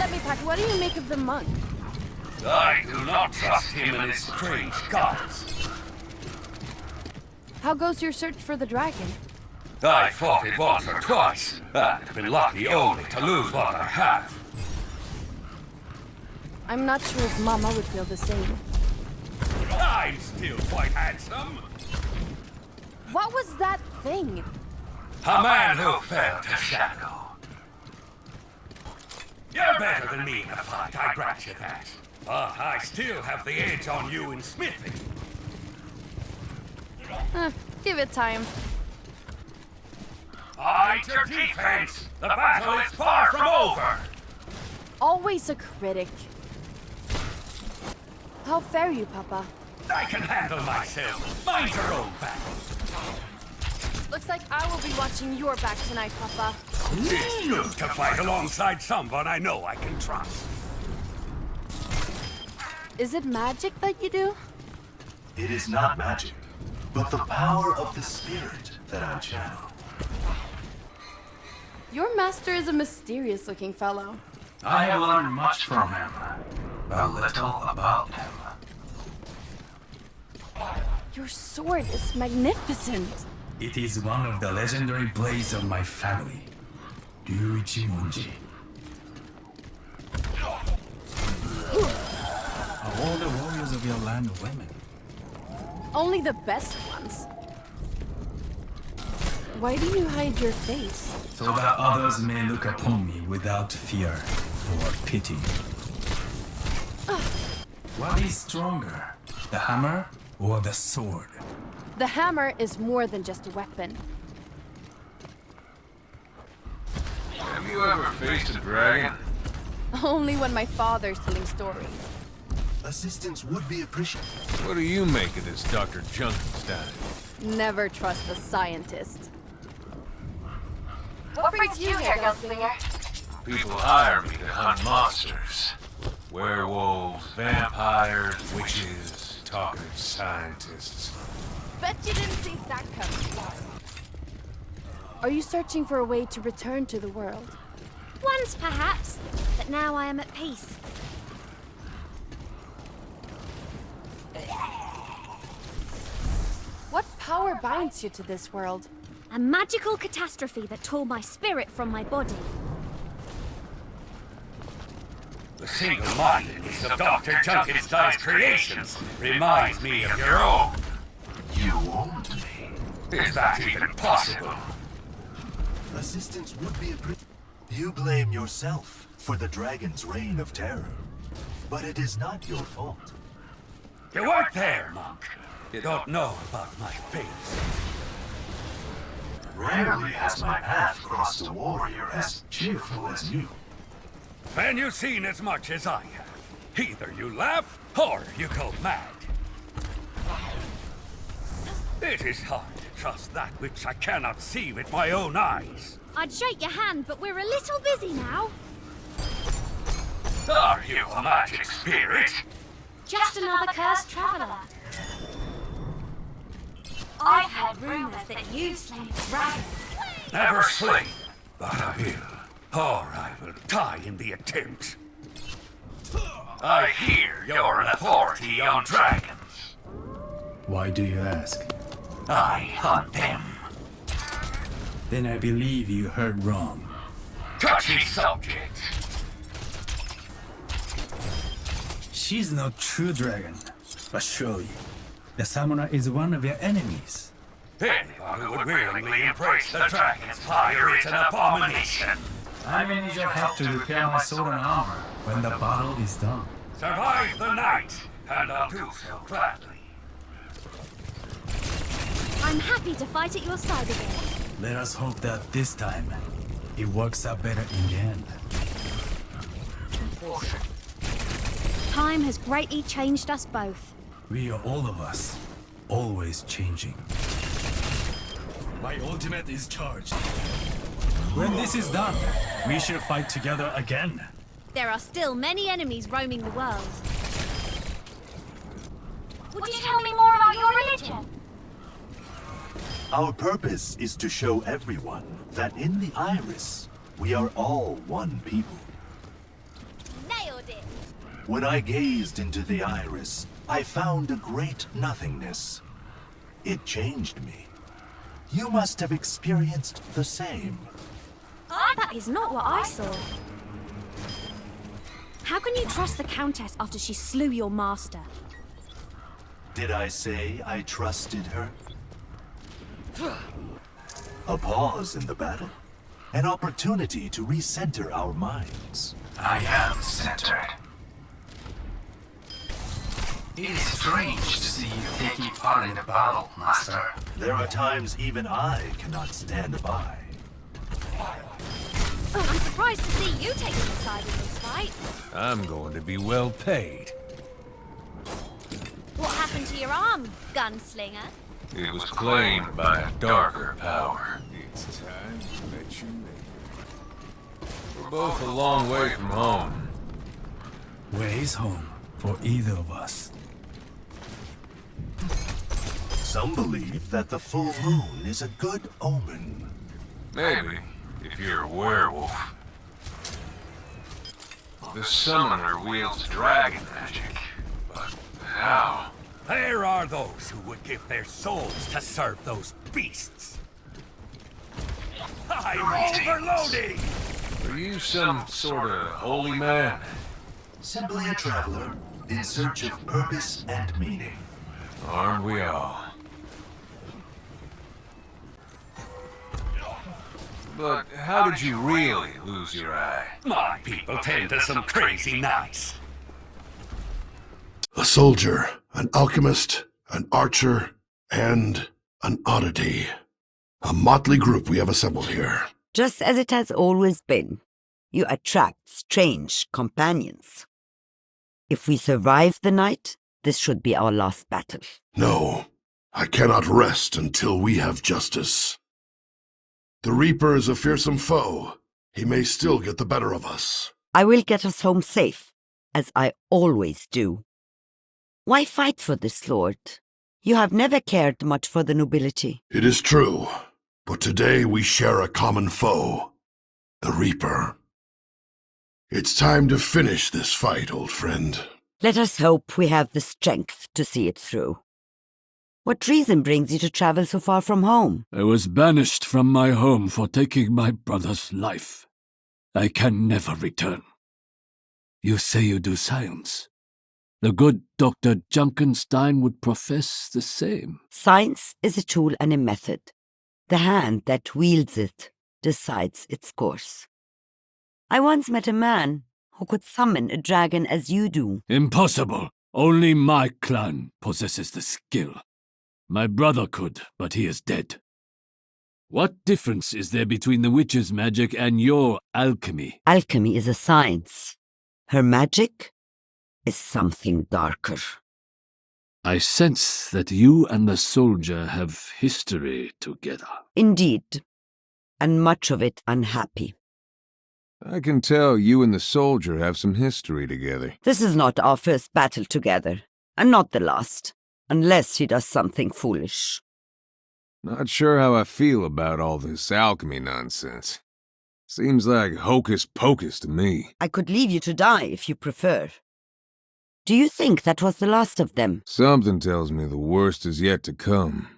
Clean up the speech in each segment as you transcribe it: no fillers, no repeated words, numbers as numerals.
Let me pack. What do you make of the monk? I do not trust him and his strange gods. How goes your search for the dragon? I fought it once or twice, and have been lucky only to lose what I have. I'm not sure if Mama would feel the same. I'm still quite handsome. What was that thing? A man who fell to shadow. You're better than me in a fight, I grant you that. But I still have the edge on you in smithing. Give it time. Fight your defense! The battle is far from over! Always a critic. How fare you, Papa? I can handle myself. Mind your own back. Looks like I will be watching your back tonight, Papa. It's good to fight alongside someone I know I can trust. Is it magic that you do? It is not magic, but the power of the spirit that I channel. Your master is a mysterious-looking fellow. I have learned much from him, but little about him. Your sword is magnificent. It is one of the legendary blades of my family, Genji. Are all the warriors of your land women? Only the best ones. Why do you hide your face? So that others may look upon me without fear or pity. What is stronger, the hammer or the sword? The hammer is more than just a weapon. Have you ever faced a dragon? Only when my father's telling stories. Assistance would be appreciated. What do you make of this Dr. Junkenstein? Never trust a scientist. What brings you here, Gunslinger? People hire me to hunt monsters. Werewolves, vampires, witches, talkative scientists. Bet you didn't see that coming. Are you searching for a way to return to the world? Once, perhaps, but now I am at peace. What power binds you to this world? A magical catastrophe that tore my spirit from my body. The single-mindedness of Dr. Junkenstein's creations reminds me of your own. You owned me. Is that even possible? Assistance would be appreciated. You blame yourself for the dragon's reign of terror. But it is not your fault. You weren't there, monk. You don't know about my fate. Rarely has my path crossed a warrior as cheerful as you. Then you've seen as much as I have. Either you laugh, or you go mad. It is hard to trust that which I cannot see with my own eyes. I'd shake your hand, but we're a little busy now. Are you a magic spirit? Just another cursed traveler. I've heard rumors that you've slain a dragon. Never slain, but I will. Or I will die in the attempt. I hear you're an authority on dragons. Why do you ask? I hunt them. Then I believe you heard wrong. Touchy subject. She's no true dragon, but surely the summoner is one of your enemies. Anyone who would willingly embrace the dragon's fire is an abomination. I may need your help to repair my sword and armor when the battle is done. Survive the night, and I'll do so gladly. I'm happy to fight at your side again. Let us hope that this time it works out better in the end. Time has greatly changed us both. We are all of us, always changing. My ultimate is charged. When this is done, we shall fight together again. There are still many enemies roaming the world. Would you tell me more about your religion? Our purpose is to show everyone that in the Iris, we are all one people. revealed it. When I gazed into the iris, I found a great nothingness. It changed me. You must have experienced the same. That is not what I saw. How can you trust the Countess after she slew your master? Did I say I trusted her? A pause in the battle. An opportunity to recenter our minds. I am centered. It is strange to see you taking part in the battle, Master. There are times even I cannot stand by. Oh, I'm surprised to see you taking a side in this fight. I'm going to be well paid. What happened to your arm, gunslinger? It was claimed by a darker power. It's time to let you know. We're both a long way from home. Ways home for either of us. Some believe that the full moon is a good omen. Maybe, if you're a werewolf. The summoner wields dragon magic, but how? There are those who would give their souls to serve those beasts. I'm overloading! Are you some sort of holy man? Simply a traveler in search of purpose and meaning. Aren't we all? But how did you really lose your eye? My people tend to some crazy nights. A soldier, an alchemist, an archer, and an oddity. A motley group we have assembled here. Just as it has always been, you attract strange companions. If we survive the night, this should be our last battle. No, I cannot rest until we have justice. The Reaper is a fearsome foe. He may still get the better of us. I will get us home safe, as I always do. Why fight for this, Lord? You have never cared much for the nobility. It is true, but today we share a common foe, the Reaper. It's time to finish this fight, old friend. Let us hope we have the strength to see it through. What reason brings you to travel so far from home? I was banished from my home for taking my brother's life. I can never return. You say you do science. The good Dr. Junkenstein would profess the same. Science is a tool and a method. The hand that wields it decides its course. I once met a man who could summon a dragon as you do. Impossible. Only my clan possesses the skill. My brother could, but he is dead. What difference is there between the witch's magic and your alchemy? Alchemy is a science. Her magic is something darker. I sense that you and the soldier have history together. Indeed, and much of it unhappy. I can tell you and the soldier have some history together. This is not our first battle together, and not the last, unless he does something foolish. Not sure how I feel about all this alchemy nonsense. Seems like hocus pocus to me. I could leave you to die if you prefer. Do you think that was the last of them? Something tells me the worst is yet to come.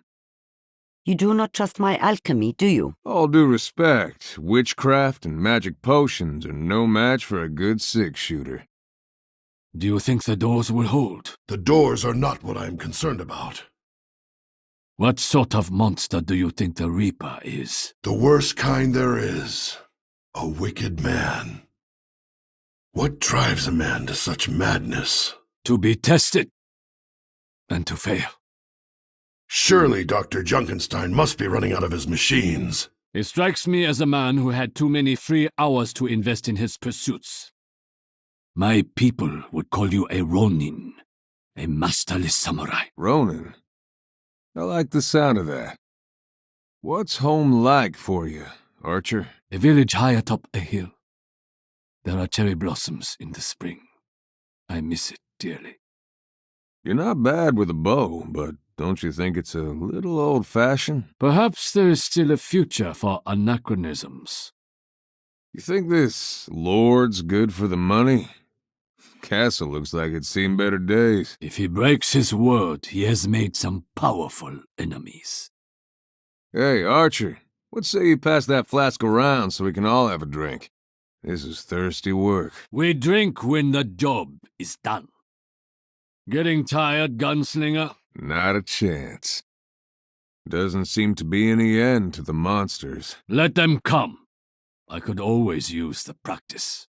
You do not trust my alchemy, do you? All due respect, witchcraft and magic potions are no match for a good six-shooter. Do you think the doors will hold? The doors are not what I am concerned about. What sort of monster do you think the Reaper is? The worst kind there is. A wicked man. What drives a man to such madness? To be tested. And to fail. Surely Dr. Junkenstein must be running out of his machines. He strikes me as a man who had too many free hours to invest in his pursuits. My people would call you a Ronin, a masterless samurai. Ronin? I like the sound of that. What's home like for you, Archer? A village high atop a hill. There are cherry blossoms in the spring. I miss it dearly. You're not bad with a bow, but don't you think it's a little old-fashioned? Perhaps there is still a future for anachronisms. You think this lord's good for the money? Castle looks like it's seen better days. If he breaks his word, he has made some powerful enemies. Hey, Archer, what say you pass that flask around so we can all have a drink? This is thirsty work. We drink when the job is done. Getting tired, gunslinger? Not a chance. Doesn't seem to be any end to the monsters. Let them come. I could always use the practice.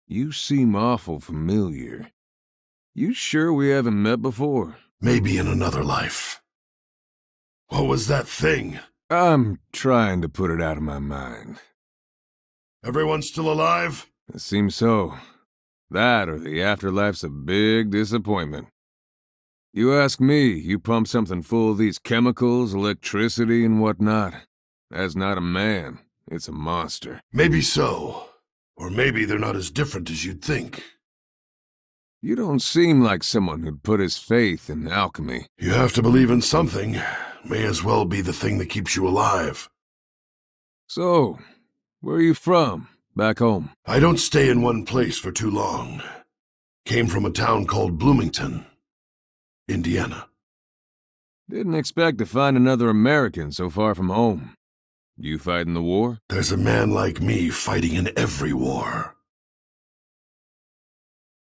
You seem awful familiar. You sure we haven't met before? Maybe in another life. What was that thing? I'm trying to put it out of my mind. Everyone still alive? It seems so. That or the afterlife's a big disappointment. You ask me, you pump something full of these chemicals, electricity, and whatnot. That's not a man. It's a monster. Maybe so. Or maybe they're not as different as you'd think. You don't seem like someone who'd put his faith in alchemy. You have to believe in something. May as well be the thing that keeps you alive. So, where are you from? Back home? I don't stay in one place for too long. Came from a town called Bloomington, Indiana. Didn't expect to find another American so far from home. You fighting the war? There's a man like me fighting in every war.